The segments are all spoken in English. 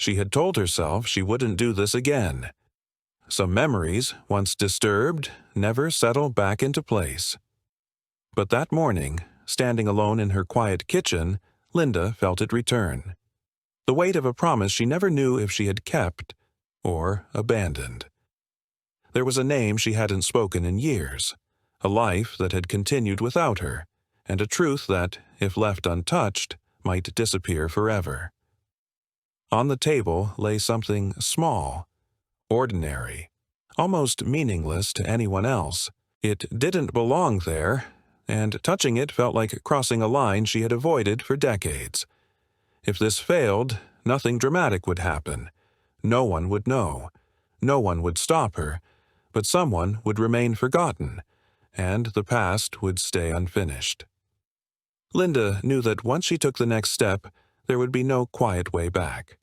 She had told herself she wouldn't do this again. Some memories, once disturbed, never settle back into place. But that morning, standing alone in her quiet kitchen, Linda felt it return. The weight of a promise she never knew if she had kept or abandoned. There was a name she hadn't spoken in years, a life that had continued without her, and a truth that, if left untouched, might disappear forever. On the table lay something small, ordinary, almost meaningless to anyone else. It didn't belong there, and touching it felt like crossing a line she had avoided for decades. If this failed, nothing dramatic would happen. No one would know. No one would stop her, but someone would remain forgotten, and the past would stay unfinished. Linda knew that once she took the next step, there would be no quiet way back.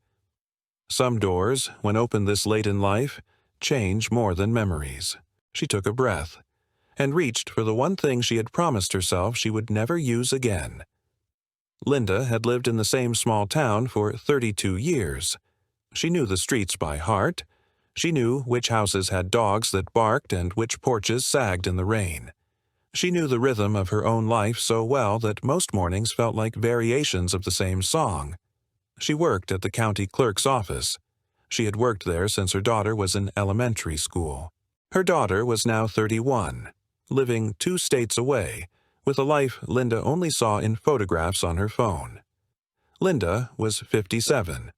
Some doors, when opened this late in life, change more than memories. She took a breath and reached for the one thing she had promised herself she would never use again. Linda had lived in the same small town for 32 years. She knew the streets by heart. She knew which houses had dogs that barked and which porches sagged in the rain. She knew the rhythm of her own life so well that most mornings felt like variations of the same song. She worked at the county clerk's office. She had worked there since her daughter was in elementary school. Her daughter was now 31, living 2 states away, with a life Linda only saw in photographs on her phone. Linda was 57.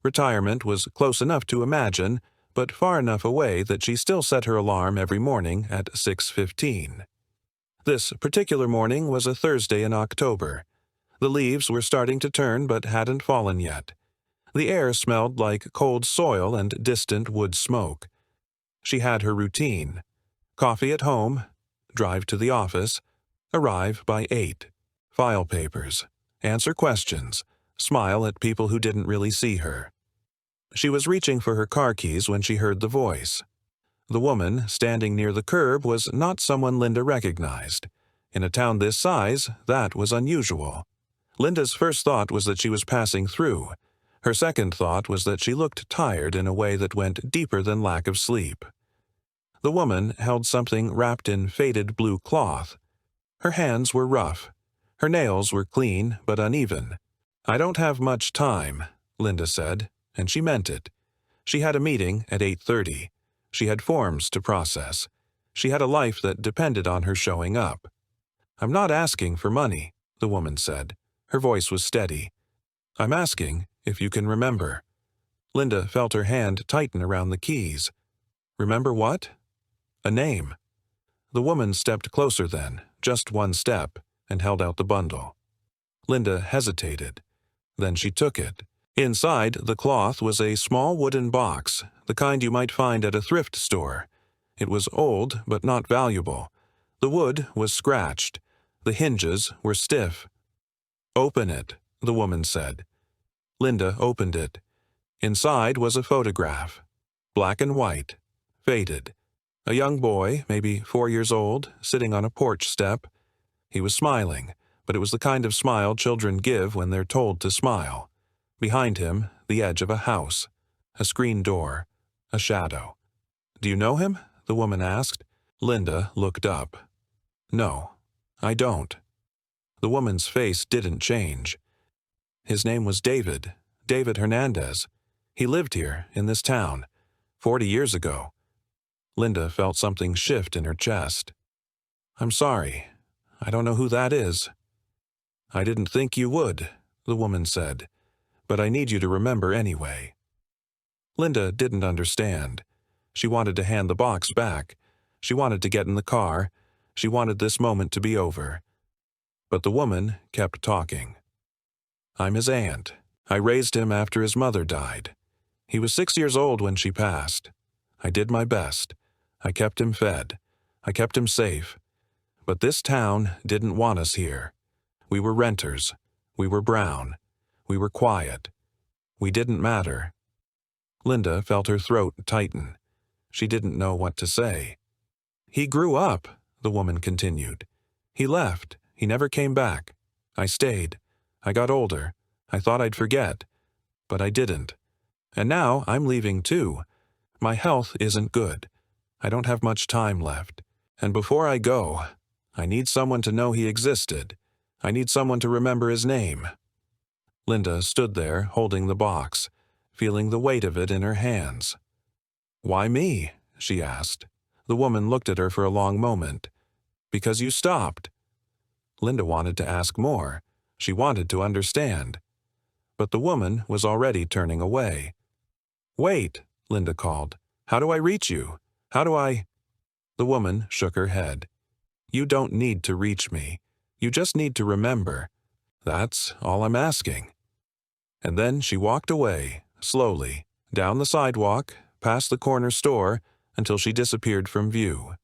Retirement was close enough to imagine, but far enough away that she still set her alarm every morning at 6:15. This particular morning was a Thursday in October. The leaves were starting to turn but hadn't fallen yet. The air smelled like cold soil and distant wood smoke. She had her routine: coffee at home, drive to the office, arrive by 8, file papers, answer questions, smile at people who didn't really see her. She was reaching for her car keys when she heard the voice. The woman standing near the curb was not someone Linda recognized. In a town this size, that was unusual. Linda's first thought was that she was passing through. Her second thought was that she looked tired in a way that went deeper than lack of sleep. The woman held something wrapped in faded blue cloth. Her hands were rough. Her nails were clean but uneven. "I don't have much time," Linda said, and she meant it. She had a meeting at 8:30. She had forms to process. She had a life that depended on her showing up. "I'm not asking for money," the woman said. Her voice was steady. "I'm asking if you can remember." Linda felt her hand tighten around the keys. Remember what? A name. The woman stepped closer then, just one step, and held out the bundle. Linda hesitated. Then she took it. Inside the cloth was a small wooden box, the kind you might find at a thrift store. It was old, but not valuable. The wood was scratched. The hinges were stiff. "Open it," the woman said. Linda opened it. Inside was a photograph. Black and white. Faded. A young boy, maybe 4 years old, sitting on a porch step. He was smiling, but it was the kind of smile children give when they're told to smile. Behind him, the edge of a house. A screen door. A shadow. "Do you know him?" the woman asked. Linda looked up. "No, I don't." The woman's face didn't change. "His name was David Hernandez. He lived here, in this town, 40 years ago." Linda felt something shift in her chest. "I'm sorry. I don't know who that is." "I didn't think you would," the woman said, "but I need you to remember anyway." Linda didn't understand. She wanted to hand the box back. She wanted to get in the car. She wanted this moment to be over. But the woman kept talking. "I'm his aunt. I raised him after his mother died. He was 6 years old when she passed. I did my best. I kept him fed. I kept him safe. But this town didn't want us here. We were renters. We were brown. We were quiet. We didn't matter." Linda felt her throat tighten. She didn't know what to say. "He grew up," the woman continued. "He left. He never came back. I stayed. I got older. I thought I'd forget. But I didn't. And now I'm leaving too. My health isn't good. I don't have much time left. And before I go, I need someone to know he existed. I need someone to remember his name." Linda stood there, holding the box, feeling the weight of it in her hands. "Why me?" she asked. The woman looked at her for a long moment. "Because you stopped." Linda wanted to ask more. She wanted to understand. But the woman was already turning away. "Wait," Linda called. "How do I reach you? How do I—" The woman shook her head. "You don't need to reach me. You just need to remember. That's all I'm asking." And then she walked away, slowly, down the sidewalk, past the corner store, until she disappeared from view.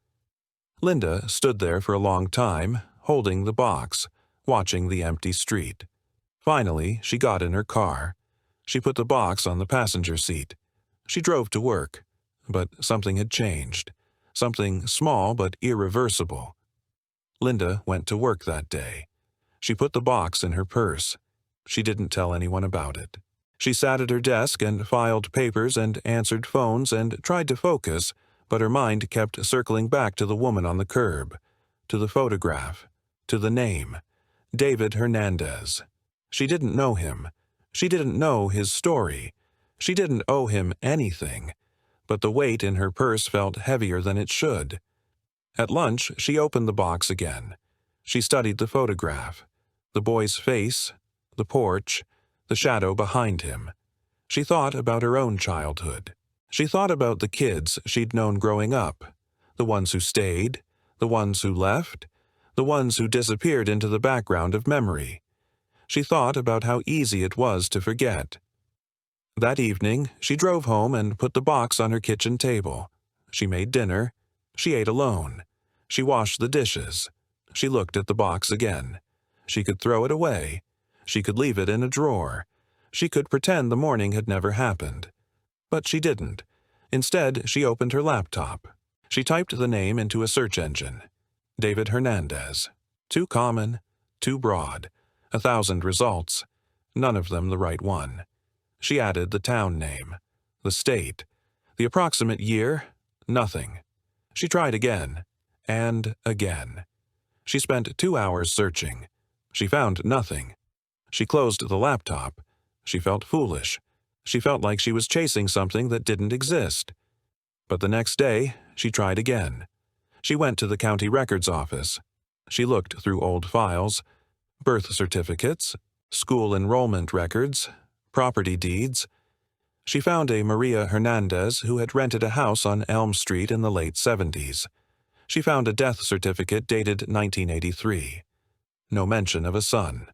Linda stood there for a long time, holding the box, watching the empty street. Finally, she got in her car. She put the box on the passenger seat. She drove to work. But something had changed. Something small but irreversible. Linda went to work that day. She put the box in her purse. She didn't tell anyone about it. She sat at her desk and filed papers and answered phones and tried to focus, but her mind kept circling back to the woman on the curb, to the photograph, to the name, David Hernandez. She didn't know him. She didn't know his story. She didn't owe him anything. But the weight in her purse felt heavier than it should. At lunch, she opened the box again. She studied the photograph, the boy's face, the porch, the shadow behind him. She thought about her own childhood. She thought about the kids she'd known growing up, the ones who stayed, the ones who left, the ones who disappeared into the background of memory. She thought about how easy it was to forget. That evening, she drove home and put the box on her kitchen table. She made dinner. She ate alone. She washed the dishes. She looked at the box again. She could throw it away. She could leave it in a drawer. She could pretend the morning had never happened. But she didn't. Instead, she opened her laptop. She typed the name into a search engine. David Hernandez. Too common, too broad. 1,000 results. None of them the right one. She added the town name, the state, the approximate year, nothing. She tried again, and again. She spent 2 hours searching. She found nothing. She closed the laptop. She felt foolish. She felt like she was chasing something that didn't exist. But the next day, she tried again. She went to the county records office. She looked through old files, birth certificates, school enrollment records, property deeds. She found a Maria Hernandez who had rented a house on Elm Street in the late 70s. She found a death certificate dated 1983. No mention of a son.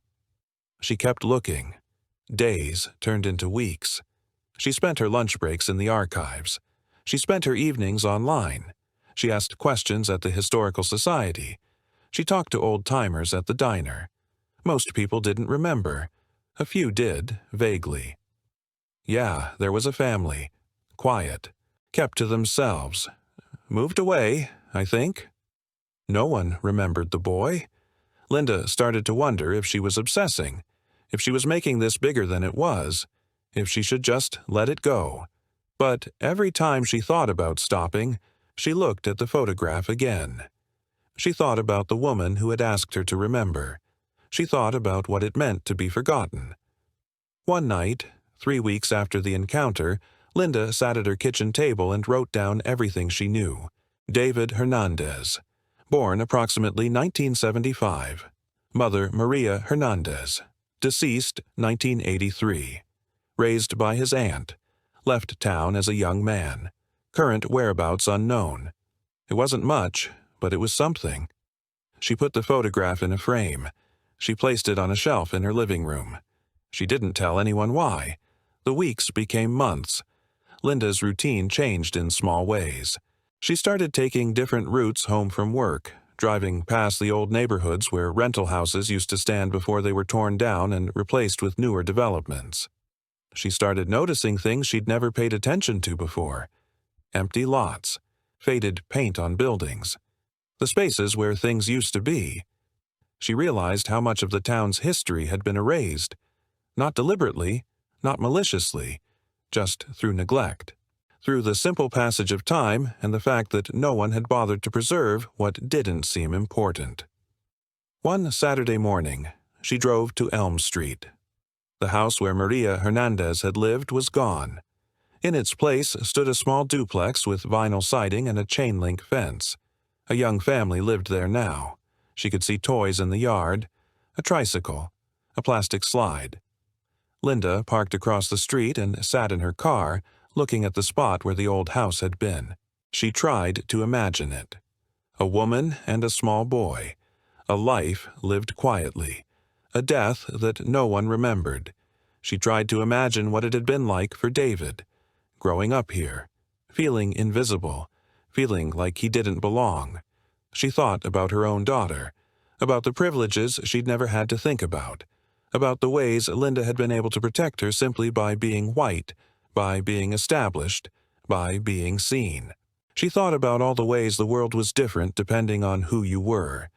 She kept looking. Days turned into weeks. She spent her lunch breaks in the archives. She spent her evenings online. She asked questions at the Historical Society. She talked to old-timers at the diner. Most people didn't remember. A few did, vaguely. Yeah, there was a family. Quiet. Kept to themselves. Moved away, I think. No one remembered the boy. Linda started to wonder if she was obsessing, if she was making this bigger than it was, if she should just let it go. But every time she thought about stopping, she looked at the photograph again. She thought about the woman who had asked her to remember. She thought about what it meant to be forgotten. One night, 3 weeks after the encounter, Linda sat at her kitchen table and wrote down everything she knew. David Hernandez. Born approximately 1975. Mother Maria Hernandez. Deceased 1983. Raised by his aunt. Left town as a young man. Current whereabouts unknown. It wasn't much, but it was something. She put the photograph in a frame. She placed it on a shelf in her living room. She didn't tell anyone why. The weeks became months. Linda's routine changed in small ways. She started taking different routes home from work, driving past the old neighborhoods where rental houses used to stand before they were torn down and replaced with newer developments. She started noticing things she'd never paid attention to before. Empty lots, faded paint on buildings, the spaces where things used to be. She realized how much of the town's history had been erased. Not deliberately, not maliciously, just through neglect, through the simple passage of time and the fact that no one had bothered to preserve what didn't seem important. One Saturday morning, she drove to Elm Street. The house where Maria Hernandez had lived was gone. In its place stood a small duplex with vinyl siding and a chain-link fence. A young family lived there now. She could see toys in the yard, a tricycle, a plastic slide. Linda parked across the street and sat in her car, looking at the spot where the old house had been. She tried to imagine it. A woman and a small boy. A life lived quietly. A death that no one remembered. She tried to imagine what it had been like for David, growing up here, feeling invisible, feeling like he didn't belong. She thought about her own daughter, about the privileges she'd never had to think about the ways Linda had been able to protect her simply by being white, by being established, by being seen. She thought about all the ways the world was different depending on who you were,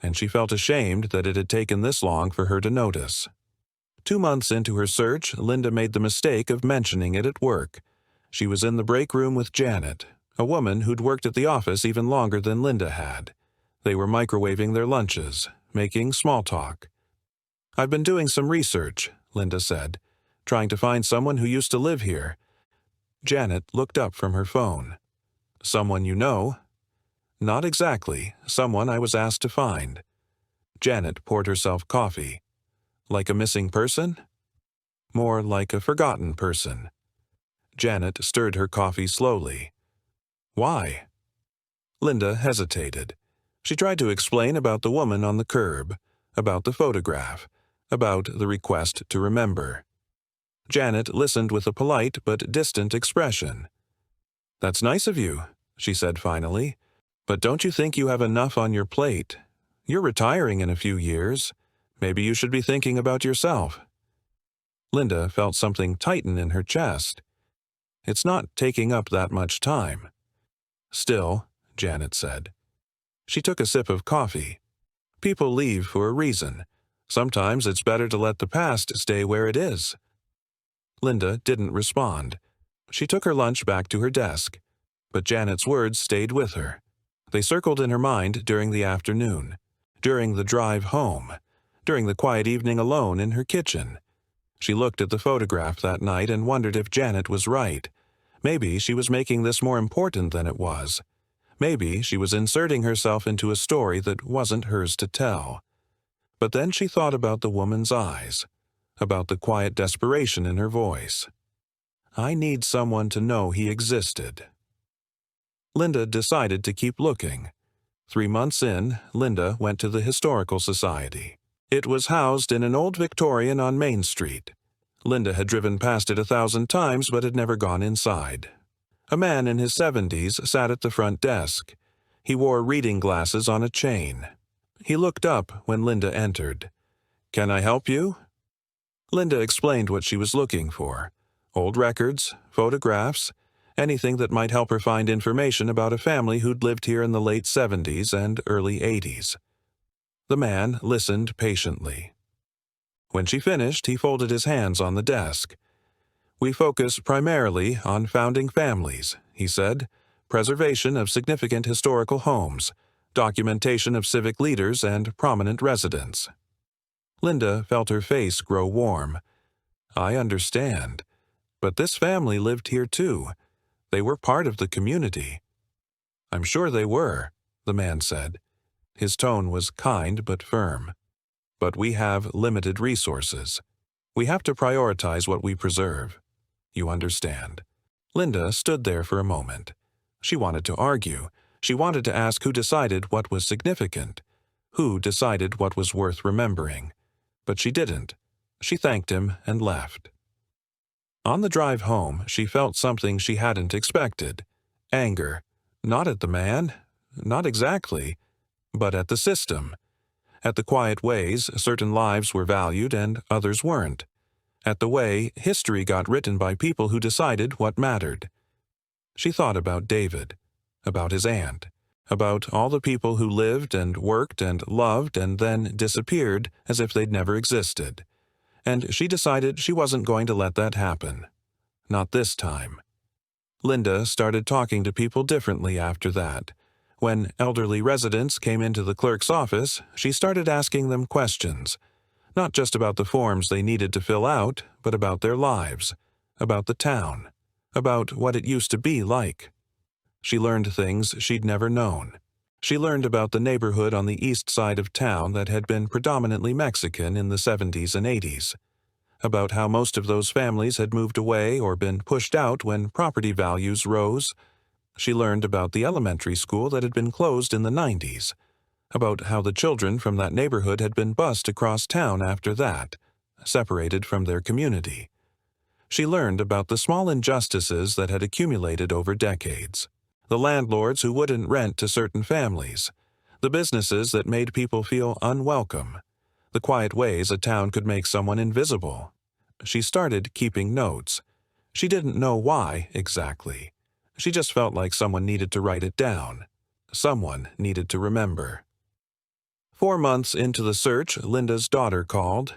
and she felt ashamed that it had taken this long for her to notice. 2 months into her search, Linda made the mistake of mentioning it at work. She was in the break room with Janet, a woman who'd worked at the office even longer than Linda had. They were microwaving their lunches, making small talk. "I've been doing some research," Linda said, "trying to find someone who used to live here." Janet looked up from her phone. "Someone you know?" "Not exactly. Someone I was asked to find." Janet poured herself coffee. "Like a missing person?" "More like a forgotten person." Janet stirred her coffee slowly. "Why?" Linda hesitated. She tried to explain about the woman on the curb, about the photograph, about the request to remember. Janet listened with a polite but distant expression. "That's nice of you," she said finally, "but don't you think you have enough on your plate? You're retiring in a few years. Maybe you should be thinking about yourself." Linda felt something tighten in her chest. "It's not taking up that much time." "Still," Janet said. She took a sip of coffee. "People leave for a reason. Sometimes it's better to let the past stay where it is." Linda didn't respond. She took her lunch back to her desk, but Janet's words stayed with her. They circled in her mind during the afternoon, during the drive home, during the quiet evening alone in her kitchen. She looked at the photograph that night and wondered if Janet was right. Maybe she was making this more important than it was. Maybe she was inserting herself into a story that wasn't hers to tell. But then she thought about the woman's eyes, about the quiet desperation in her voice. "I need someone to know he existed." Linda decided to keep looking. 3 months in, Linda went to the Historical Society. It was housed in an old Victorian on Main Street. Linda had driven past it 1,000 times but had never gone inside. A man in his 70s sat at the front desk. He wore reading glasses on a chain. He looked up when Linda entered. "Can I help you?" Linda explained what she was looking for. Old records, photographs, anything that might help her find information about a family who'd lived here in the late 70s and early 80s. The man listened patiently. When she finished, he folded his hands on the desk. "We focus primarily on founding families," he said, "preservation of significant historical homes, documentation of civic leaders and prominent residents." Linda felt her face grow warm. "I understand. But this family lived here too. They were part of the community." "I'm sure they were," the man said. His tone was kind but firm. "But we have limited resources. We have to prioritize what we preserve. You understand?" Linda stood there for a moment. She wanted to argue. She wanted to ask who decided what was significant, who decided what was worth remembering. But she didn't. She thanked him and left. On the drive home, she felt something she hadn't expected. Anger. Not at the man. Not exactly. But at the system. At the quiet ways certain lives were valued and others weren't. At the way history got written by people who decided what mattered. She thought about David, about his aunt, about all the people who lived and worked and loved and then disappeared as if they'd never existed. And she decided she wasn't going to let that happen. Not this time. Linda started talking to people differently after that. When elderly residents came into the clerk's office, she started asking them questions, not just about the forms they needed to fill out, but about their lives, about the town, about what it used to be like. She learned things she'd never known. She learned about the neighborhood on the east side of town that had been predominantly Mexican in the 70s and 80s, about how most of those families had moved away or been pushed out when property values rose. She learned about the elementary school that had been closed in the 90s, about how the children from that neighborhood had been bused across town after that, separated from their community. She learned about the small injustices that had accumulated over decades, the landlords who wouldn't rent to certain families, the businesses that made people feel unwelcome, the quiet ways a town could make someone invisible. She started keeping notes. She didn't know why exactly. She just felt like someone needed to write it down. Someone needed to remember. 4 months into the search, Linda's daughter called.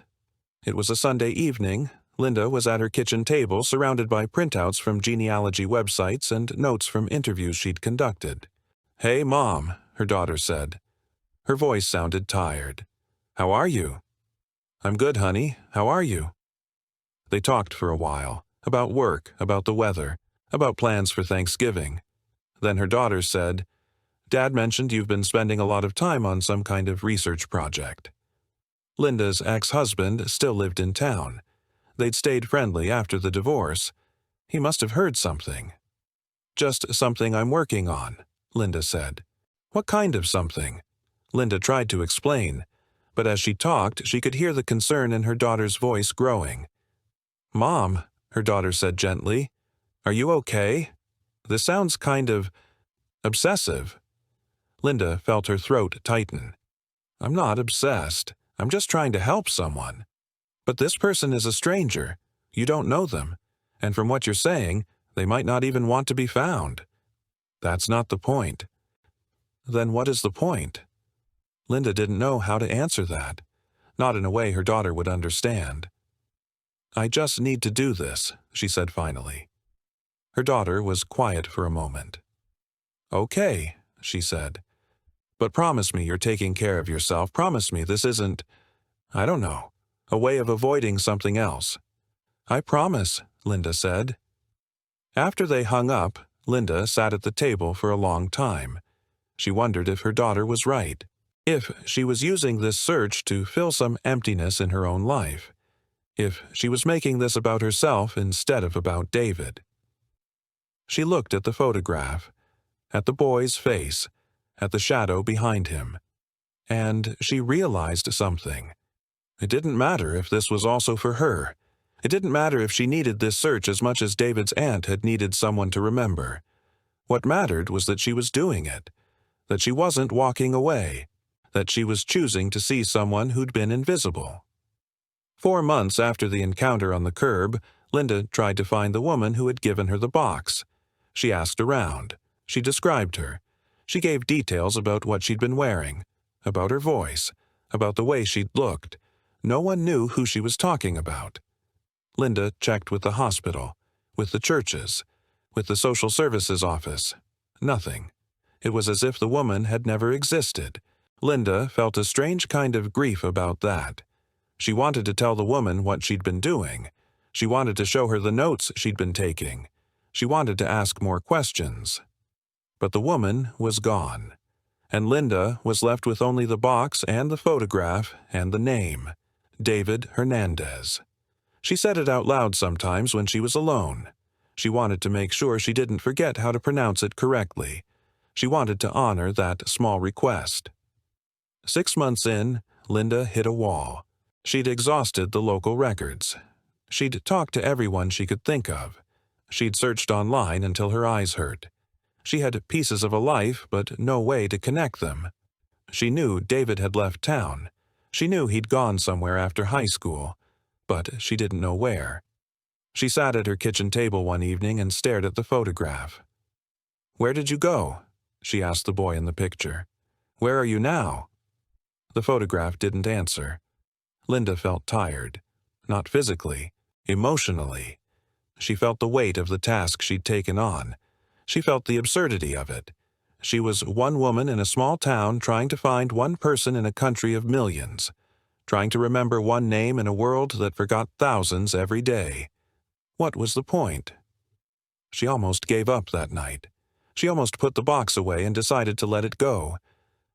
It was a Sunday evening. Linda was at her kitchen table surrounded by printouts from genealogy websites and notes from interviews she'd conducted. "Hey, Mom," her daughter said. Her voice sounded tired. "How are you?" "I'm good, honey. How are you?" They talked for a while, about work, about the weather, about plans for Thanksgiving. Then her daughter said, "Dad mentioned you've been spending a lot of time on some kind of research project." Linda's ex-husband still lived in town. They'd stayed friendly after the divorce. He must have heard something. "Just something I'm working on," Linda said. "What kind of something?" Linda tried to explain, but as she talked, she could hear the concern in her daughter's voice growing. "Mom," her daughter said gently, "are you okay? This sounds kind of obsessive." Linda felt her throat tighten. "I'm not obsessed. I'm just trying to help someone. But this person is a stranger. You don't know them. And from what you're saying, they might not even want to be found." "That's not the point." "Then what is the point?" Linda didn't know how to answer that, not in a way her daughter would understand. "I just need to do this," she said finally. Her daughter was quiet for a moment. "Okay," she said. "But promise me you're taking care of yourself. Promise me this isn't, I don't know, a way of avoiding something else." "I promise," Linda said. After they hung up, Linda sat at the table for a long time. She wondered if her daughter was right, if she was using this search to fill some emptiness in her own life, if she was making this about herself instead of about David. She looked at the photograph, at the boy's face, at the shadow behind him, and she realized something. It didn't matter if this was also for her. It didn't matter if she needed this search as much as David's aunt had needed someone to remember. What mattered was that she was doing it, that she wasn't walking away, that she was choosing to see someone who'd been invisible. 4 months after the encounter on the curb, Linda tried to find the woman who had given her the box. She asked around. She described her. She gave details about what she'd been wearing, about her voice, about the way she'd looked. No one knew who she was talking about. Linda checked with the hospital, with the churches, with the social services office. Nothing. It was as if the woman had never existed. Linda felt a strange kind of grief about that. She wanted to tell the woman what she'd been doing. She wanted to show her the notes she'd been taking. She wanted to ask more questions. But the woman was gone, and Linda was left with only the box and the photograph and the name, David Hernandez. She said it out loud sometimes when she was alone. She wanted to make sure she didn't forget how to pronounce it correctly. She wanted to honor that small request. 6 months in, Linda hit a wall. She'd exhausted the local records. She'd talked to everyone she could think of. She'd searched online until her eyes hurt. She had pieces of a life, but no way to connect them. She knew David had left town. She knew he'd gone somewhere after high school, but she didn't know where. She sat at her kitchen table one evening and stared at the photograph. "Where did you go?" she asked the boy in the picture. "Where are you now?" The photograph didn't answer. Linda felt tired. Not physically, emotionally. She felt the weight of the task she'd taken on. She felt the absurdity of it. She was one woman in a small town trying to find one person in a country of millions, trying to remember one name in a world that forgot thousands every day. What was the point? She almost gave up that night. She almost put the box away and decided to let it go.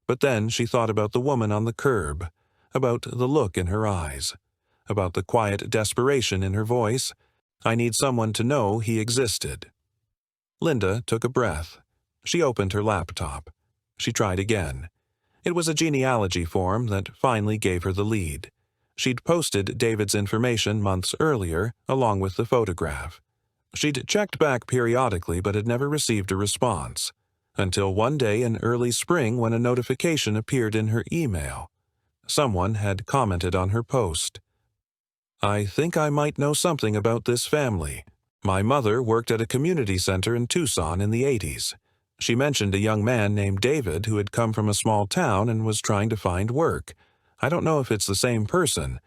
But then she thought about the woman on the curb, about the look in her eyes, about the quiet desperation in her voice. I need someone to know he existed. Linda took a breath. She opened her laptop. She tried again. It was a genealogy form that finally gave her the lead. She'd posted David's information months earlier, along with the photograph. She'd checked back periodically but had never received a response, until one day in early spring when a notification appeared in her email. Someone had commented on her post. I think I might know something about this family. My mother worked at a community center in Tucson in the 80s. She mentioned a young man named David who had come from a small town and was trying to find work. I don't know if it's the same person,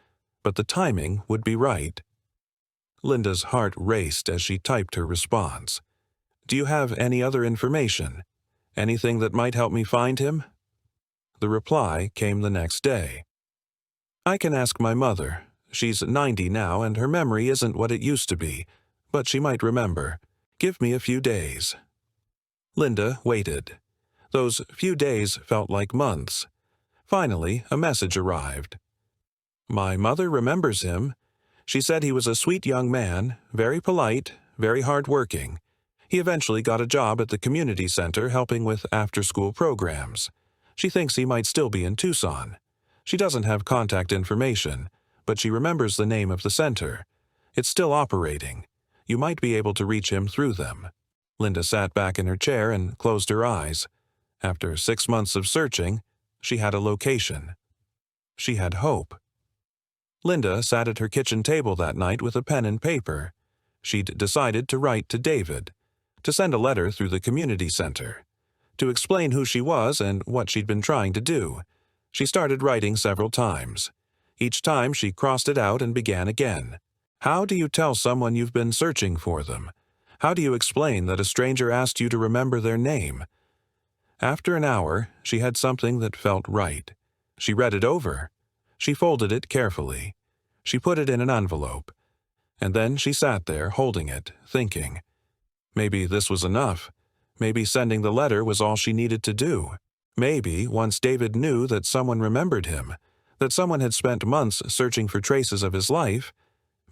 but the timing would be right. Linda's heart raced as she typed her response. Do you have any other information? Anything that might help me find him? The reply came the next day. I can ask my mother. She's 90 now and her memory isn't what it used to be, but she might remember. Give me a few days. Linda waited. Those few days felt like months. Finally, a message arrived. My mother remembers him. She said he was a sweet young man, very polite, very hard-working. He eventually got a job at the community center helping with after-school programs. She thinks he might still be in Tucson. She doesn't have contact information, but she remembers the name of the center. It's still operating. You might be able to reach him through them. Linda sat back in her chair and closed her eyes. After 6 months of searching, she had a location. She had hope. Linda sat at her kitchen table that night with a pen and paper. She'd decided to write to David, to send a letter through the community center, to explain who she was and what she'd been trying to do. She started writing several times. Each time she crossed it out and began again. How do you tell someone you've been searching for them? How do you explain that a stranger asked you to remember their name? After an hour, she had something that felt right. She read it over. She folded it carefully. She put it in an envelope. And then she sat there, holding it, thinking. Maybe this was enough. Maybe sending the letter was all she needed to do. Maybe, once David knew that someone remembered him, that someone had spent months searching for traces of his life,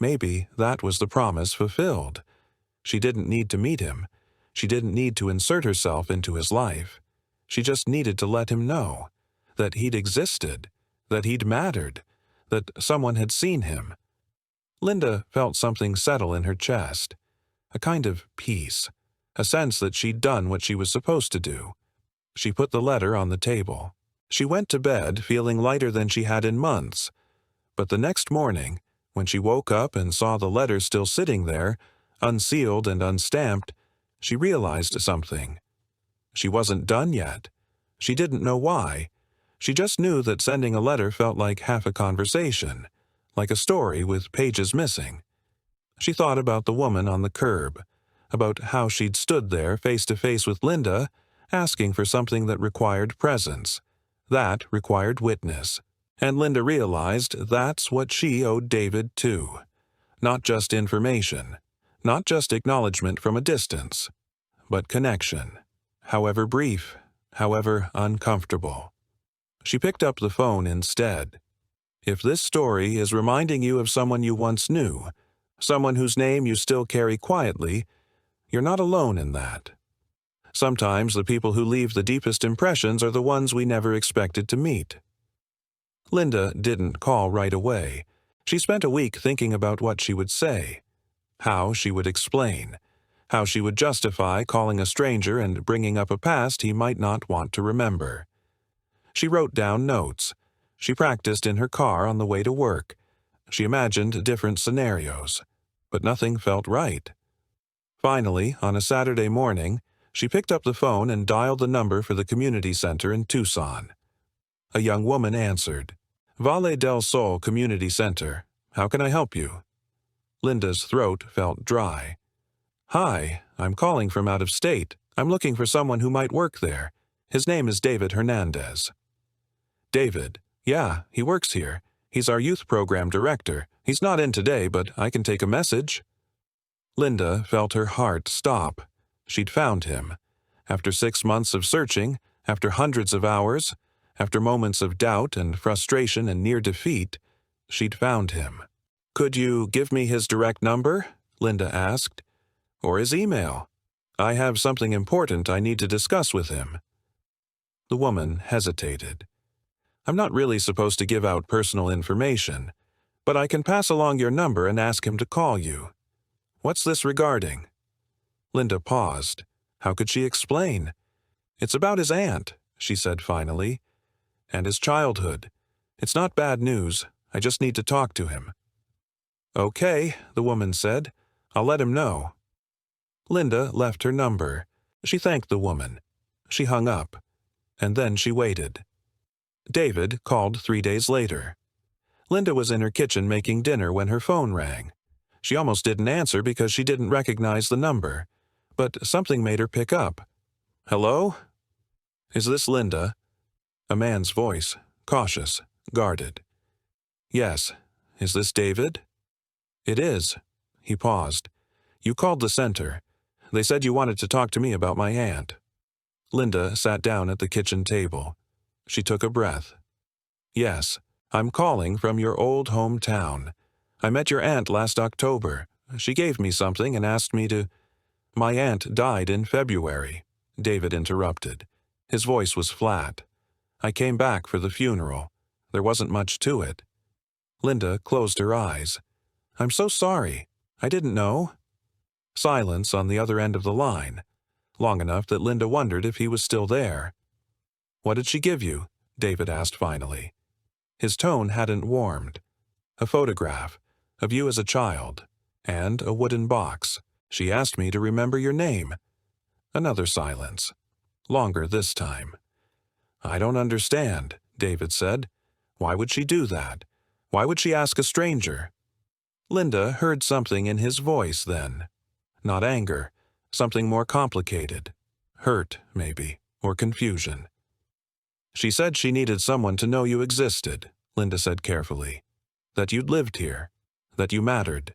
maybe that was the promise fulfilled. She didn't need to meet him. She didn't need to insert herself into his life. She just needed to let him know that he'd existed, that he'd mattered, that someone had seen him. Linda felt something settle in her chest, a kind of peace, a sense that she'd done what she was supposed to do. She put the letter on the table. She went to bed feeling lighter than she had in months. But the next morning, when she woke up and saw the letter still sitting there, unsealed and unstamped, she realized something. She wasn't done yet. She didn't know why. She just knew that sending a letter felt like half a conversation, like a story with pages missing. She thought about the woman on the curb, about how she'd stood there face to face with Linda, asking for something that required presence, that required witness. And Linda realized that's what she owed David too. Not just information, not just acknowledgement from a distance, but connection, however brief, however uncomfortable. She picked up the phone instead. If this story is reminding you of someone you once knew, someone whose name you still carry quietly, you're not alone in that. Sometimes the people who leave the deepest impressions are the ones we never expected to meet. Linda didn't call right away. She spent a week thinking about what she would say, how she would explain, how she would justify calling a stranger and bringing up a past he might not want to remember. She wrote down notes. She practiced in her car on the way to work. She imagined different scenarios, but nothing felt right. Finally, on a Saturday morning, she picked up the phone and dialed the number for the community center in Tucson. A young woman answered. Valle del Sol Community Center. How can I help you? Linda's throat felt dry. "Hi, I'm calling from out of state. I'm looking for someone who might work there. His name is David Hernandez." "David? Yeah, he works here. He's our youth program director. He's not in today, but I can take a message." Linda felt her heart stop. She'd found him. After 6 months of searching, after hundreds of hours, after moments of doubt and frustration and near defeat, she'd found him. "Could you give me his direct number?" Linda asked. "Or his email? I have something important I need to discuss with him." The woman hesitated. "I'm not really supposed to give out personal information, but I can pass along your number and ask him to call you. What's this regarding?" Linda paused. How could she explain? "It's about his aunt," she said finally, "and his childhood. It's not bad news. I just need to talk to him." "Okay," the woman said. "I'll let him know." Linda left her number. She thanked the woman. She hung up. And then she waited. David called 3 days later. Linda was in her kitchen making dinner when her phone rang. She almost didn't answer because she didn't recognize the number, but something made her pick up. "Hello? Is this Linda?" A man's voice, cautious, guarded. "Yes. Is this David?" "It is." He paused. "You called the center. They said you wanted to talk to me about my aunt." Linda sat down at the kitchen table. She took a breath. "Yes, I'm calling from your old hometown. I met your aunt last October. She gave me something and asked me to—" "My aunt died in February," David interrupted. His voice was flat. "I came back for the funeral. There wasn't much to it." Linda closed her eyes. "I'm so sorry. I didn't know." Silence on the other end of the line, long enough that Linda wondered if he was still there. "What did she give you?" David asked finally. His tone hadn't warmed. "A photograph of you as a child, and a wooden box. She asked me to remember your name." Another silence. Longer this time. "I don't understand," David said. "Why would she do that? Why would she ask a stranger?" Linda heard something in his voice then. Not anger, something more complicated. Hurt, maybe, or confusion. "She said she needed someone to know you existed," Linda said carefully. "That you'd lived here. That you mattered."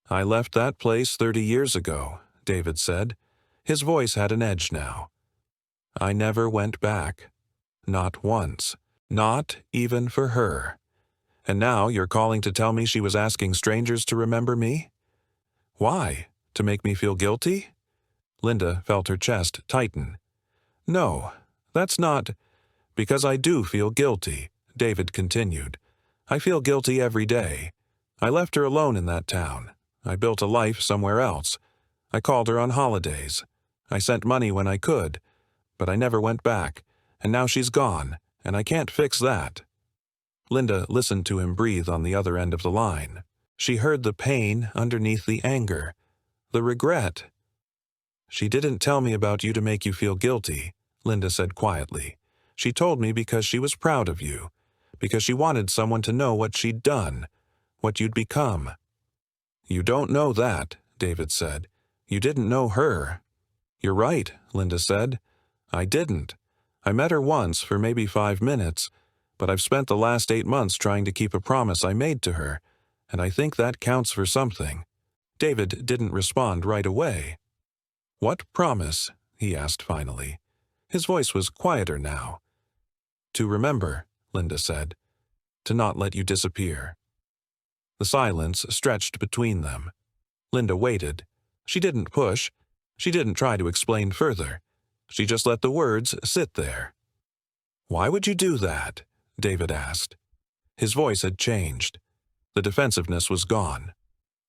"I left that place 30 years ago," David said. His voice had an edge now. "I never went back. Not once. Not even for her. And now you're calling to tell me she was asking strangers to remember me? Why? To make me feel guilty?" Linda felt her chest tighten. "No, that's not—" "Because I do feel guilty," David continued. "I feel guilty every day. I left her alone in that town. I built a life somewhere else. I called her on holidays. I sent money when I could. But I never went back, and now she's gone, and I can't fix that." Linda listened to him breathe on the other end of the line. She heard the pain underneath the anger, the regret. "She didn't tell me about you to make you feel guilty," Linda said quietly. "She told me because she was proud of you, because she wanted someone to know what she'd done, what you'd become." "You don't know that," David said. "You didn't know her." "You're right," Linda said. "I didn't. I met her once for maybe 5 minutes, but I've spent the last 8 months trying to keep a promise I made to her, and I think that counts for something." David didn't respond right away. "What promise?" he asked finally. His voice was quieter now. "To remember," Linda said. "To not let you disappear." The silence stretched between them. Linda waited. She didn't push. She didn't try to explain further. She just let the words sit there. "Why would you do that?" David asked. His voice had changed. The defensiveness was gone.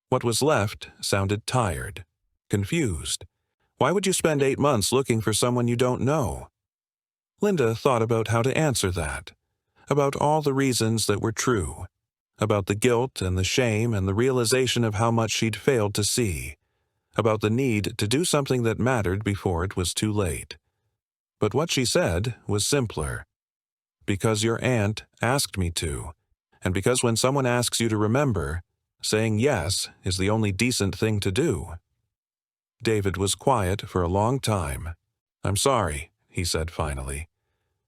What was left sounded tired, confused. "Why would you spend 8 months looking for someone you don't know?" Linda thought about how to answer that, about all the reasons that were true, about the guilt and the shame and the realization of how much she'd failed to see, about the need to do something that mattered before it was too late. But what she said was simpler. "Because your aunt asked me to, and because when someone asks you to remember, Saying yes is the only decent thing to do." David was quiet for a long time. "I'm sorry," he said finally,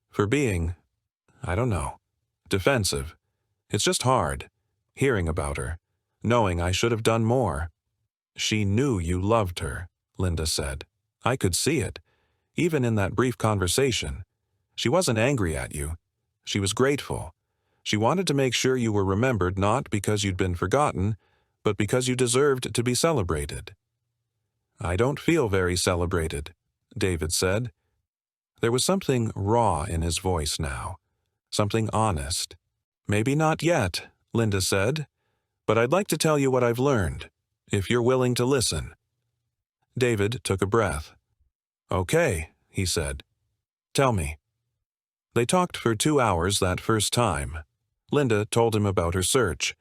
"for being, I don't know, defensive. It's just hard, hearing about her, knowing I should have done more." "She knew you loved her," Linda said. "I could see it, even in that brief conversation. She wasn't angry at you. She was grateful. She wanted to make sure you were remembered not because you'd been forgotten, but because you deserved to be celebrated." "I don't feel very celebrated," David said. There was something raw in his voice now, something honest. "Maybe not yet," Linda said, "but I'd like to tell you what I've learned, if you're willing to listen." David took a breath. "Okay," he said. "Tell me." They talked for 2 hours that first time. Linda told him about her search,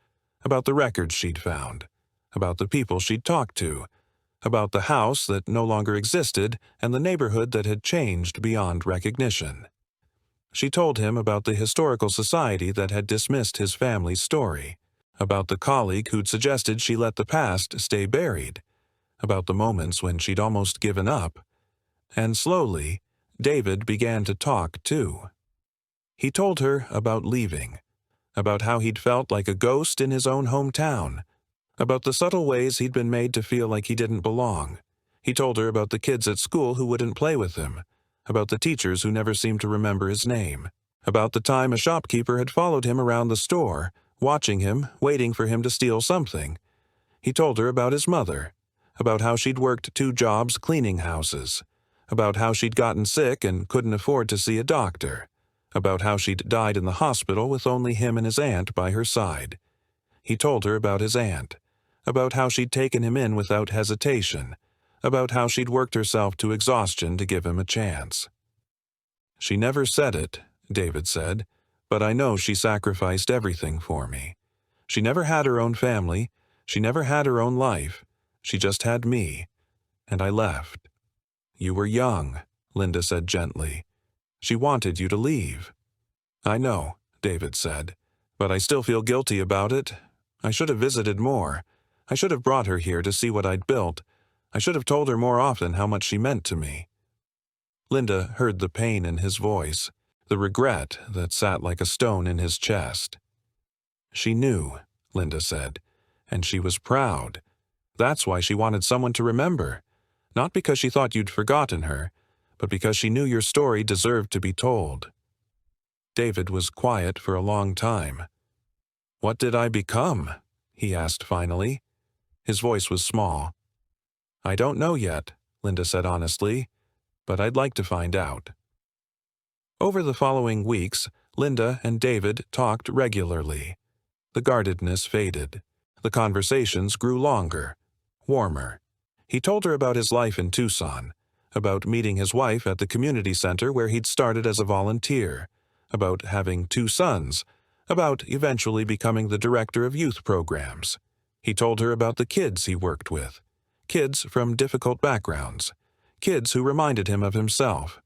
about the records she'd found, about the people she'd talked to, about the house that no longer existed and the neighborhood that had changed beyond recognition. She told him about the historical society that had dismissed his family's story, about the colleague who'd suggested she let the past stay buried, about the moments when she'd almost given up. And slowly, David began to talk too. He told her about leaving, about how he'd felt like a ghost in his own hometown, about the subtle ways he'd been made to feel like he didn't belong. He told her about the kids at school who wouldn't play with him, about the teachers who never seemed to remember his name, about the time a shopkeeper had followed him around the store, watching him, waiting for him to steal something. He told her about his mother, about how she'd worked 2 jobs cleaning houses, about how she'd gotten sick and couldn't afford to see a doctor, about how she'd died in the hospital with only him and his aunt by her side. He told her about his aunt, about how she'd taken him in without hesitation, about how she'd worked herself to exhaustion to give him a chance. "She never said it," David said, "but I know she sacrificed everything for me. She never had her own family, she never had her own life, she just had me, and I left." "You were young," Linda said gently. "She wanted you to leave." "I know," David said, "but I still feel guilty about it. I should have visited more. I should have brought her here to see what I'd built. I should have told her more often how much she meant to me." Linda heard the pain in his voice, the regret that sat like a stone in his chest. "She knew," Linda said, "and she was proud. That's why she wanted someone to remember. Not because she thought you'd forgotten her, but because she knew your story deserved to be told." David was quiet for a long time. "What did I become?" he asked finally. His voice was small. "I don't know yet," Linda said honestly, "but I'd like to find out." Over the following weeks, Linda and David talked regularly. The guardedness faded. The conversations grew longer, warmer. He told her about his life in Tucson, about meeting his wife at the community center where he'd started as a volunteer, about having 2 sons, about eventually becoming the director of youth programs. He told her about the kids he worked with, kids from difficult backgrounds, kids who reminded him of himself.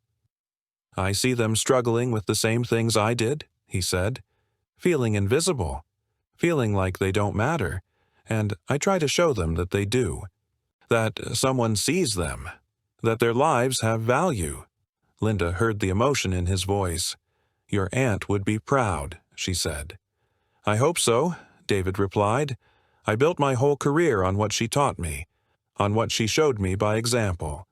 "I see them struggling with the same things I did," he said, "feeling invisible, feeling like they don't matter, and I try to show them that they do, that someone sees them, that their lives have value." Linda heard the emotion in his voice. "Your aunt would be proud," she said. "I hope so," David replied. "I built my whole career on what she taught me, on what she showed me by example,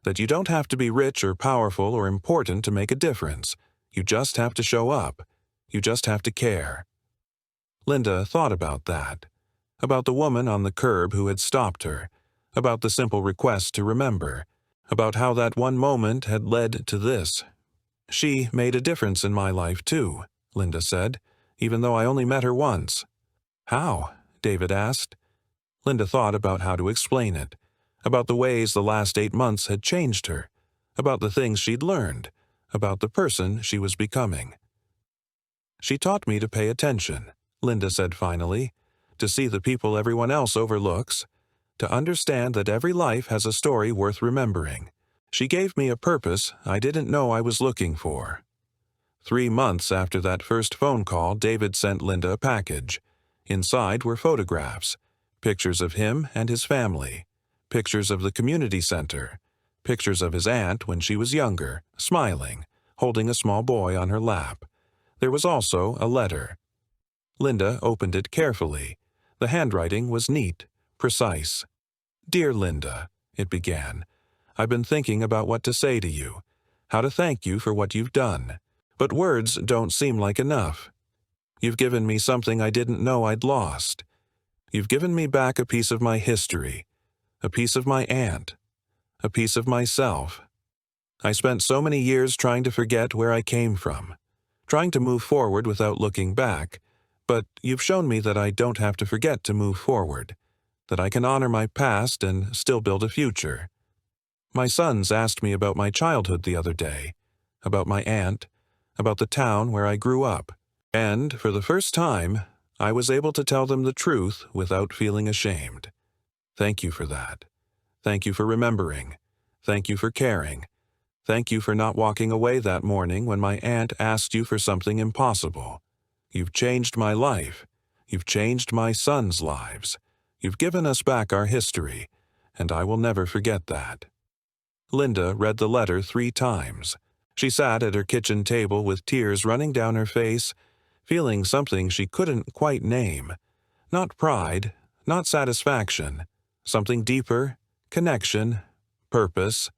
that you don't have to be rich or powerful or important to make a difference. You just have to show up. You just have to care." Linda thought about that, about the woman on the curb who had stopped her, about the simple request to remember, about how that one moment had led to this. "She made a difference in my life too," Linda said, "even though I only met her once." "How?" David asked. Linda thought about how to explain it, about the ways the last 8 months had changed her, about the things she'd learned, about the person she was becoming. "She taught me to pay attention," Linda said finally, "to see the people everyone else overlooks, to understand that every life has a story worth remembering. She gave me a purpose I didn't know I was looking for." 3 months after that first phone call, David sent Linda a package. Inside were photographs, Pictures of him and his family. Pictures of the community center. Pictures of his aunt when she was younger, smiling, holding a small boy on her lap. There was also a letter. Linda opened it carefully. The handwriting was neat, precise. "Dear Linda," it began, "I've been thinking about what to say to you, how to thank you for what you've done. But words don't seem like enough. You've given me something I didn't know I'd lost. You've given me back a piece of my history, a piece of my aunt, a piece of myself. I spent so many years trying to forget where I came from, trying to move forward without looking back, but you've shown me that I don't have to forget to move forward, that I can honor my past and still build a future. My sons asked me about my childhood the other day, about my aunt, about the town where I grew up, and, for the first time, I was able to tell them the truth without feeling ashamed. Thank you for that. Thank you for remembering. Thank you for caring. Thank you for not walking away that morning when my aunt asked you for something impossible. You've changed my life. You've changed my sons' lives. You've given us back our history, and I will never forget that." Linda read the letter 3 times. She sat at her kitchen table with tears running down her face, feeling something she couldn't quite name. Not pride, not satisfaction, something deeper, connection, purpose,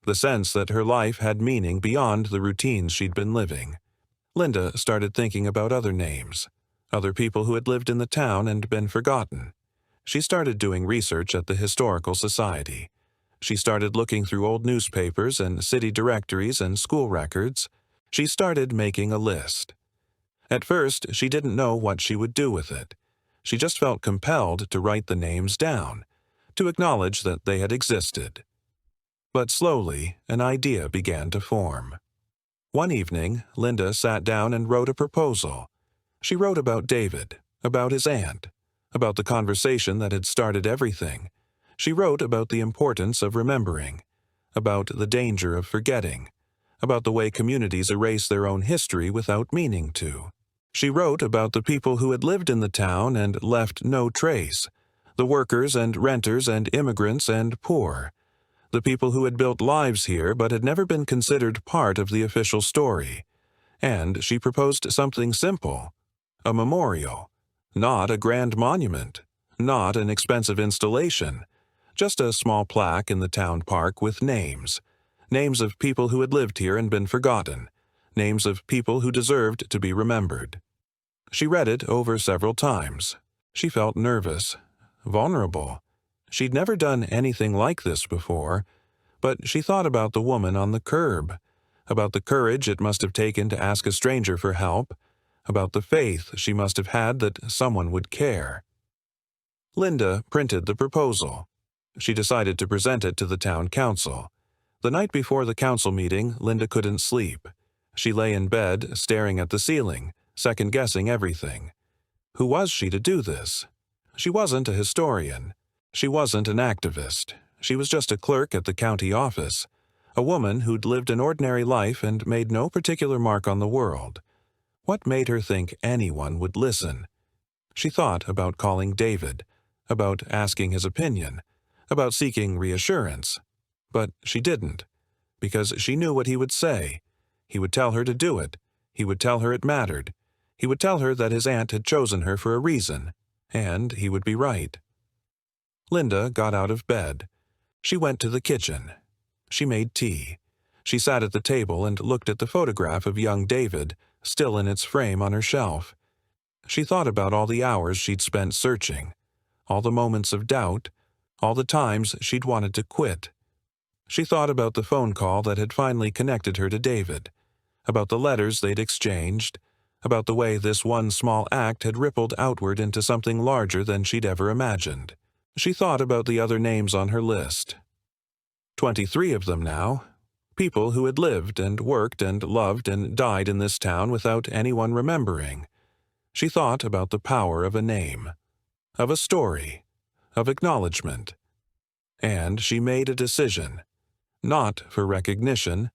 the sense that her life had meaning beyond the routines she'd been living. Linda started thinking about other names, other people who had lived in the town and been forgotten. She started doing research at the Historical Society. She started looking through old newspapers and city directories and school records. She started making a list. At first, she didn't know what she would do with it. She just felt compelled to write the names down, to acknowledge that they had existed. But slowly, an idea began to form. One evening, Linda sat down and wrote a proposal. She wrote about David, about his aunt, about the conversation that had started everything. She wrote about the importance of remembering, about the danger of forgetting, about the way communities erase their own history without meaning to. She wrote about the people who had lived in the town and left no trace, the workers and renters and immigrants and poor, the people who had built lives here but had never been considered part of the official story. And she proposed something simple, a memorial, not a grand monument, not an expensive installation, just a small plaque in the town park with names, names of people who had lived here and been forgotten, names of people who deserved to be remembered. She read it over several times. She felt nervous, vulnerable. She'd never done anything like this before, but she thought about the woman on the curb, about the courage it must have taken to ask a stranger for help, about the faith she must have had that someone would care. Linda printed the proposal. She decided to present it to the town council. The night before the council meeting, Linda couldn't sleep. She lay in bed, staring at the ceiling, second-guessing everything. Who was she to do this? She wasn't a historian. She wasn't an activist. She was just a clerk at the county office, a woman who'd lived an ordinary life and made no particular mark on the world. What made her think anyone would listen? She thought about calling David, about asking his opinion, about seeking reassurance. But she didn't, because she knew what he would say. He would tell her to do it. He would tell her it mattered. He would tell her that his aunt had chosen her for a reason, and he would be right. Linda got out of bed. She went to the kitchen. She made tea. She sat at the table and looked at the photograph of young David, still in its frame on her shelf. She thought about all the hours she'd spent searching, all the moments of doubt, all the times she'd wanted to quit. She thought about the phone call that had finally connected her to David, about the letters they'd exchanged, about the way this one small act had rippled outward into something larger than she'd ever imagined. She thought about the other names on her list. 23 of them now. People who had lived and worked and loved and died in this town without anyone remembering. She thought about the power of a name, of a story, of acknowledgement. And she made a decision. Not for recognition,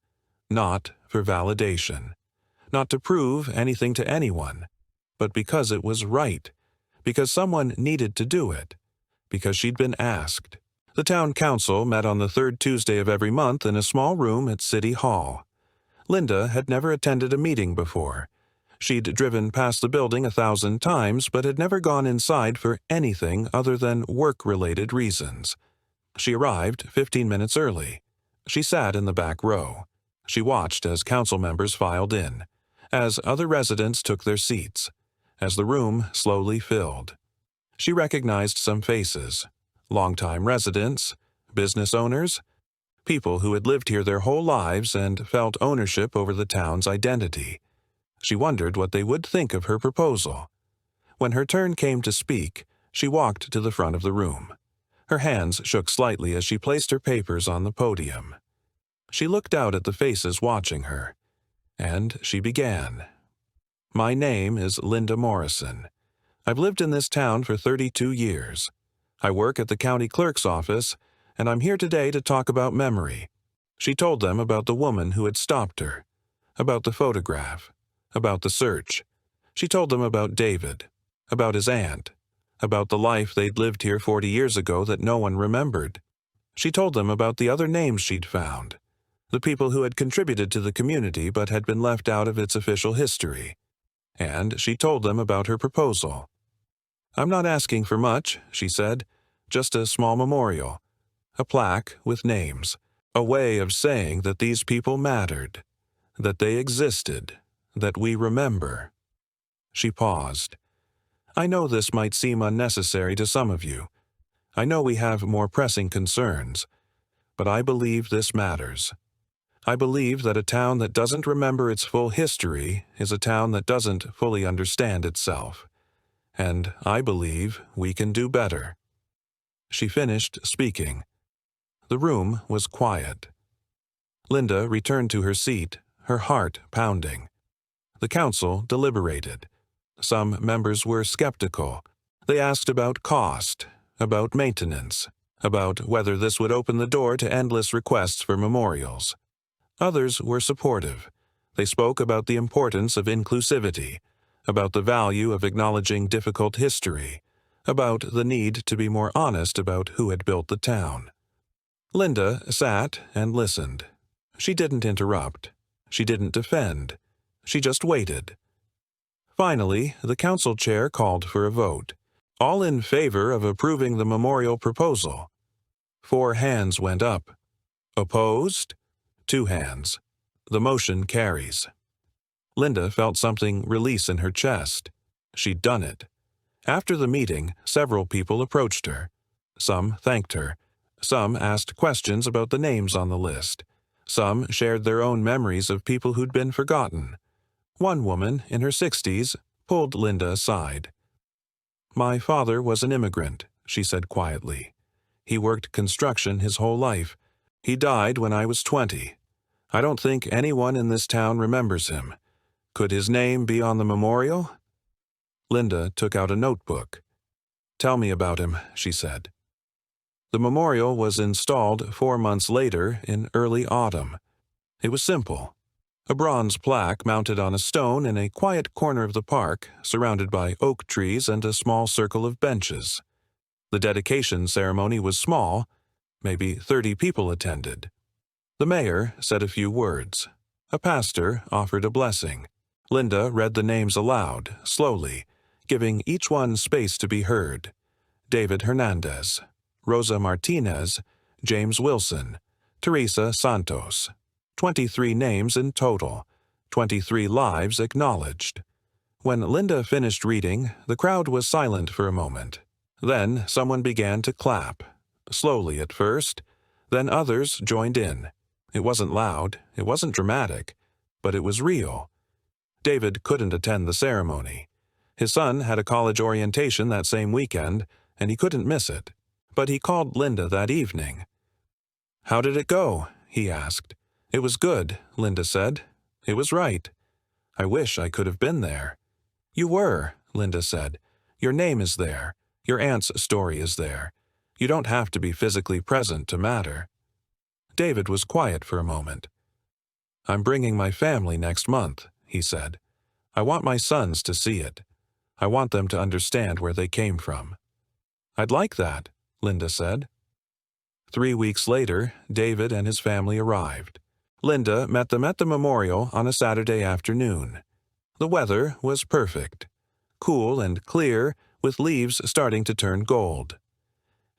not for validation, not to prove anything to anyone, but because it was right, because someone needed to do it, because she'd been asked. The town council met on the third Tuesday of every month in a small room at City Hall. Linda had never attended a meeting before. She'd driven past the building 1,000 times, but had never gone inside for anything other than work-related reasons. She arrived 15 minutes early. She sat in the back row. She watched as council members filed in, as other residents took their seats, as the room slowly filled. She recognized some faces: longtime residents, business owners, people who had lived here their whole lives and felt ownership over the town's identity. She wondered what they would think of her proposal. When her turn came to speak, she walked to the front of the room. Her hands shook slightly as she placed her papers on the podium. She looked out at the faces watching her, and she began. "My name is Linda Morrison. I've lived in this town for 32 years. I work at the county clerk's office, and I'm here today to talk about memory." She told them about the woman who had stopped her, about the photograph, about the search. She told them about David, about his aunt, about the life they'd lived here 40 years ago that no one remembered. She told them about the other names she'd found, the people who had contributed to the community but had been left out of its official history. And she told them about her proposal. "I'm not asking for much," she said, "just a small memorial, a plaque with names, a way of saying that these people mattered, that they existed, that we remember." She paused. "I know this might seem unnecessary to some of you. I know we have more pressing concerns, but I believe this matters. I believe that a town that doesn't remember its full history is a town that doesn't fully understand itself. And I believe we can do better." She finished speaking. The room was quiet. Linda returned to her seat, her heart pounding. The council deliberated. Some members were skeptical. They asked about cost, about maintenance, about whether this would open the door to endless requests for memorials. Others were supportive. They spoke about the importance of inclusivity, about the value of acknowledging difficult history, about the need to be more honest about who had built the town. Linda sat and listened. She didn't interrupt. She didn't defend. She just waited. Finally, the council chair called for a vote. All in favor of approving the memorial proposal. 4 hands went up. Opposed? 2 hands. The motion carries. Linda felt something release in her chest. She'd done it. After the meeting, several people approached her. Some thanked her. Some asked questions about the names on the list. Some shared their own memories of people who'd been forgotten. One woman, in her 60s, pulled Linda aside. "My father was an immigrant," she said quietly. "He worked construction his whole life. He died when I was 20. I don't think anyone in this town remembers him. Could his name be on the memorial?" Linda took out a notebook. "Tell me about him," she said. The memorial was installed 4 months later in early autumn. It was simple. A bronze plaque mounted on a stone in a quiet corner of the park, surrounded by oak trees and a small circle of benches. The dedication ceremony was small. Maybe 30 people attended. The mayor said a few words. A pastor offered a blessing. Linda read the names aloud, slowly, giving each one space to be heard. David Hernandez, Rosa Martinez, James Wilson, Teresa Santos. 23 names in total, 23 lives acknowledged. When Linda finished reading, the crowd was silent for a moment. Then someone began to clap, slowly at first. Then others joined in. It wasn't loud, it wasn't dramatic, but it was real. David couldn't attend the ceremony. His son had a college orientation that same weekend, and he couldn't miss it. But he called Linda that evening. "How did it go?" he asked. "It was good," Linda said. "It was right. I wish I could have been there." "You were," Linda said. "Your name is there. Your aunt's story is there. You don't have to be physically present to matter." David was quiet for a moment. "I'm bringing my family next month," he said. "I want my sons to see it. I want them to understand where they came from." "I'd like that," Linda said. 3 weeks later, David and his family arrived. Linda met them at the memorial on a Saturday afternoon. The weather was perfect, cool and clear, with leaves starting to turn gold.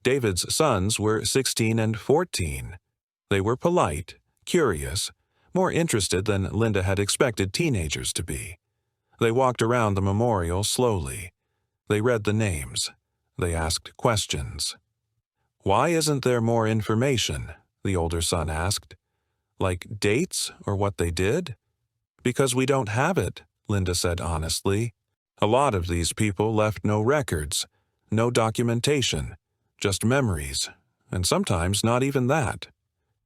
David's sons were 16 and 14. They were polite, curious, more interested than Linda had expected teenagers to be. They walked around the memorial slowly. They read the names. They asked questions. "Why isn't there more information?" the older son asked. "Like dates or what they did?" "Because we don't have it," Linda said honestly. "A lot of these people left no records, no documentation, just memories, and sometimes not even that."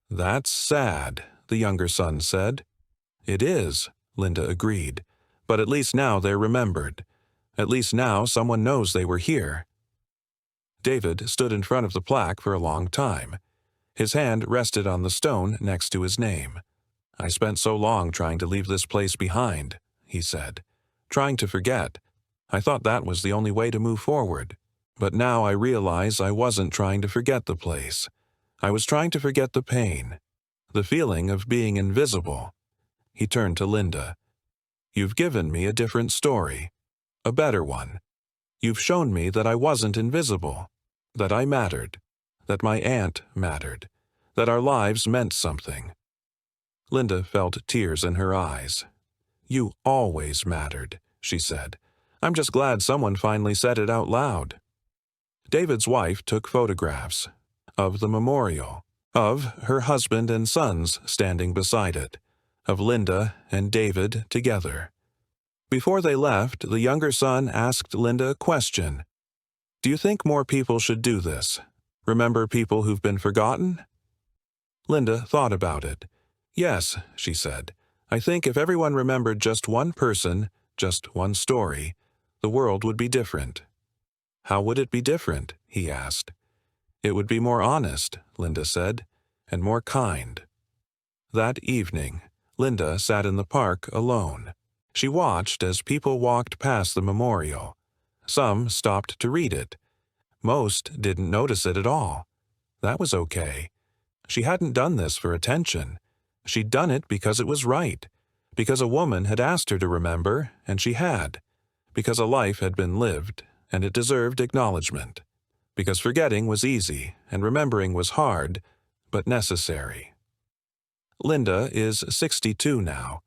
"That's sad," the younger son said. "It is," Linda agreed, "but at least now they're remembered. At least now someone knows they were here." David stood in front of the plaque for a long time. His hand rested on the stone next to his name. "I spent so long trying to leave this place behind," he said. "Trying to forget. I thought that was the only way to move forward. But now I realize I wasn't trying to forget the place. I was trying to forget the pain, the feeling of being invisible." He turned to Linda. "You've given me a different story, a better one. You've shown me that I wasn't invisible, that I mattered, that my aunt mattered, that our lives meant something." Linda felt tears in her eyes. "You always mattered," she said. "I'm just glad someone finally said it out loud." David's wife took photographs of the memorial, of her husband and sons standing beside it, of Linda and David together. Before they left, the younger son asked Linda a question. "Do you think more people should do this? Remember people who've been forgotten?" Linda thought about it. "Yes," she said. "I think if everyone remembered just one person, just one story, the world would be different." "How would it be different?" he asked. "It would be more honest," Linda said, "and more kind." That evening, Linda sat in the park alone. She watched as people walked past the memorial. Some stopped to read it. Most didn't notice it at all. That was okay. She hadn't done this for attention. She'd done it because it was right, because a woman had asked her to remember, and she had, because a life had been lived, and it deserved acknowledgement, because forgetting was easy and remembering was hard, but necessary. Linda is 62 now.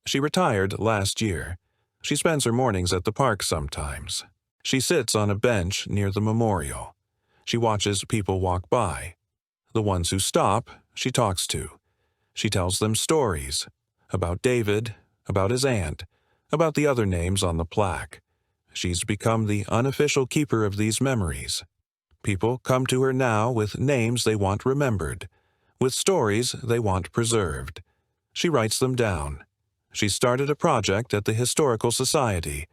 She retired last year. She spends her mornings at the park sometimes. She sits on a bench near the memorial. She watches people walk by. The ones who stop, she talks to. She tells them stories about David, about his aunt, about the other names on the plaque. She's become the unofficial keeper of these memories. People come to her now with names they want remembered, with stories they want preserved. She writes them down. She started a project at the Historical Society,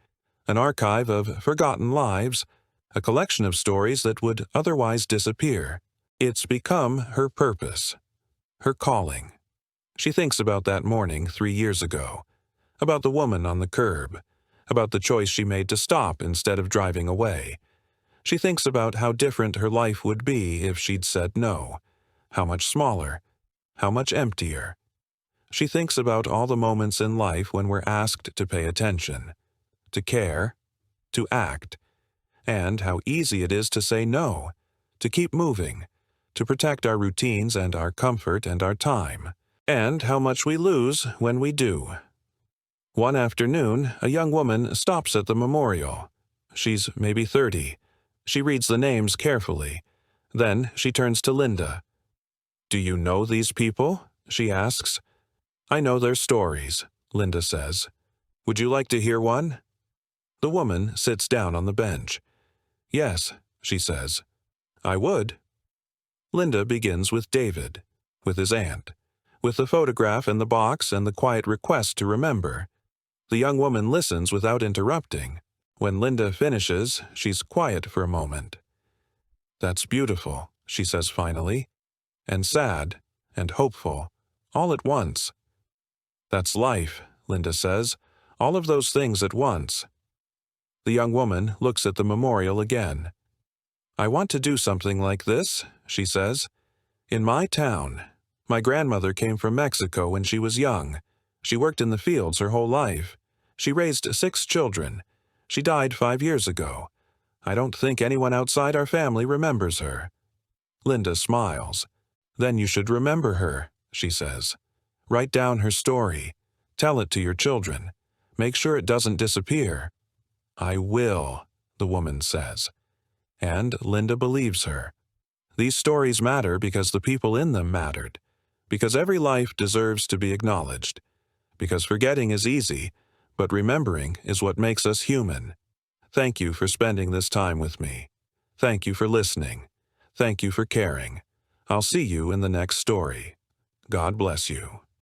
an archive of forgotten lives, a collection of stories that would otherwise disappear. It's become her purpose, her calling. She thinks about that morning 3 years ago, about the woman on the curb, about the choice she made to stop instead of driving away. She thinks about how different her life would be if she'd said no, how much smaller, how much emptier. She thinks about all the moments in life when we're asked to pay attention, to care, to act, and how easy it is to say no, to keep moving, to protect our routines and our comfort and our time, and how much we lose when we do. One afternoon, a young woman stops at the memorial. She's maybe 30. She reads the names carefully. Then she turns to Linda. "Do you know these people?" she asks. "I know their stories," Linda says. "Would you like to hear one?" The woman sits down on the bench. "Yes," she says. "I would." Linda begins with David, with his aunt, with the photograph and the box and the quiet request to remember. The young woman listens without interrupting. When Linda finishes, she's quiet for a moment. "That's beautiful," she says finally, "and sad, and hopeful, all at once." "That's life," Linda says, "all of those things at once." The young woman looks at the memorial again. I want to do something like this, she says. In my town. My grandmother came from Mexico when she was young. She worked in the fields her whole life. She raised 6 children. She died 5 years ago. I don't think anyone outside our family remembers her. Linda smiles. Then you should remember her, she says. Write down her story. Tell it to your children. Make sure it doesn't disappear. I will, the woman says. And Linda believes her. These stories matter because the people in them mattered. Because every life deserves to be acknowledged. Because forgetting is easy, but remembering is what makes us human. Thank you for spending this time with me. Thank you for listening. Thank you for caring. I'll see you in the next story. God bless you.